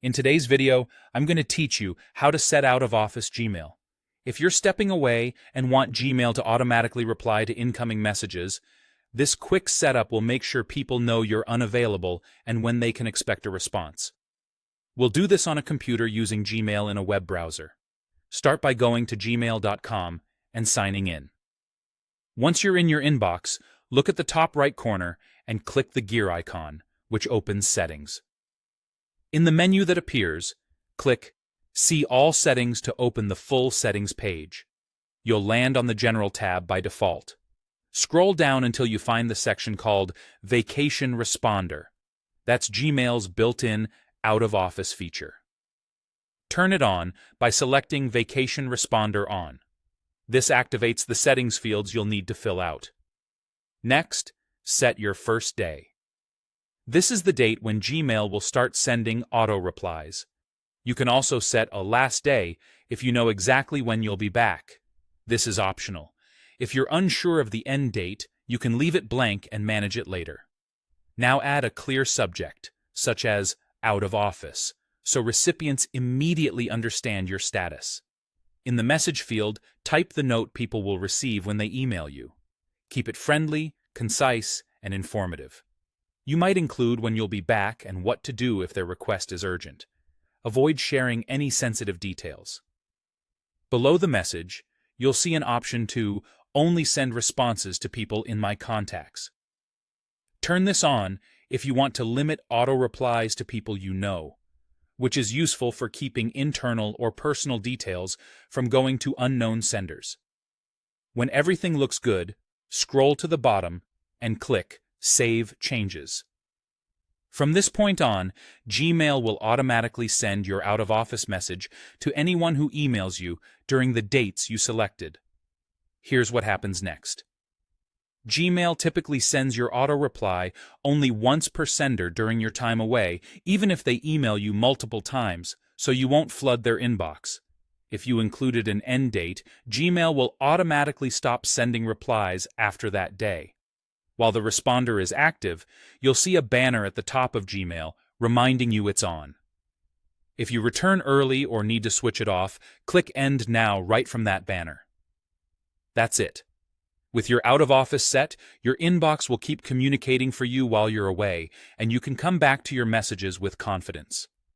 In today's video, I'm going to teach you how to set out-of-office Gmail. If you're stepping away and want Gmail to automatically reply to incoming messages, this quick setup will make sure people know you're unavailable and when they can expect a response. We'll do this on a computer using Gmail in a web browser. Start by going to gmail.com and signing in. Once you're in your inbox, look at the top right corner and click the gear icon, which opens Settings. In the menu that appears, click See All Settings to open the full settings page. You'll land on the General tab by default. Scroll down until you find the section called Vacation Responder. That's Gmail's built-in out-of-office feature. Turn it on by selecting Vacation Responder On. This activates the settings fields you'll need to fill out. Next, set your first day. This is the date when Gmail will start sending auto-replies. You can also set a last day if you know exactly when you'll be back. This is optional. If you're unsure of the end date, you can leave it blank and manage it later. Now add a clear subject, such as out of office, so recipients immediately understand your status. In the message field, type the note people will receive when they email you. Keep it friendly, concise, and informative. You might include when you'll be back and what to do if their request is urgent. Avoid sharing any sensitive details. Below the message, you'll see an option to only send responses to people in my contacts. Turn this on if you want to limit auto-replies to people you know, which is useful for keeping internal or personal details from going to unknown senders. When everything looks good, scroll to the bottom and click Save Changes. From this point on, Gmail will automatically send your out-of-office message to anyone who emails you during the dates you selected. Here's what happens next. Gmail typically sends your auto-reply only once per sender during your time away, even if they email you multiple times, so you won't flood their inbox. If you included an end date, Gmail will automatically stop sending replies after that day. While the responder is active, you'll see a banner at the top of Gmail reminding you it's on. If you return early or need to switch it off, click End Now right from that banner. That's it. With your out-of-office set, your inbox will keep communicating for you while you're away, and you can come back to your messages with confidence.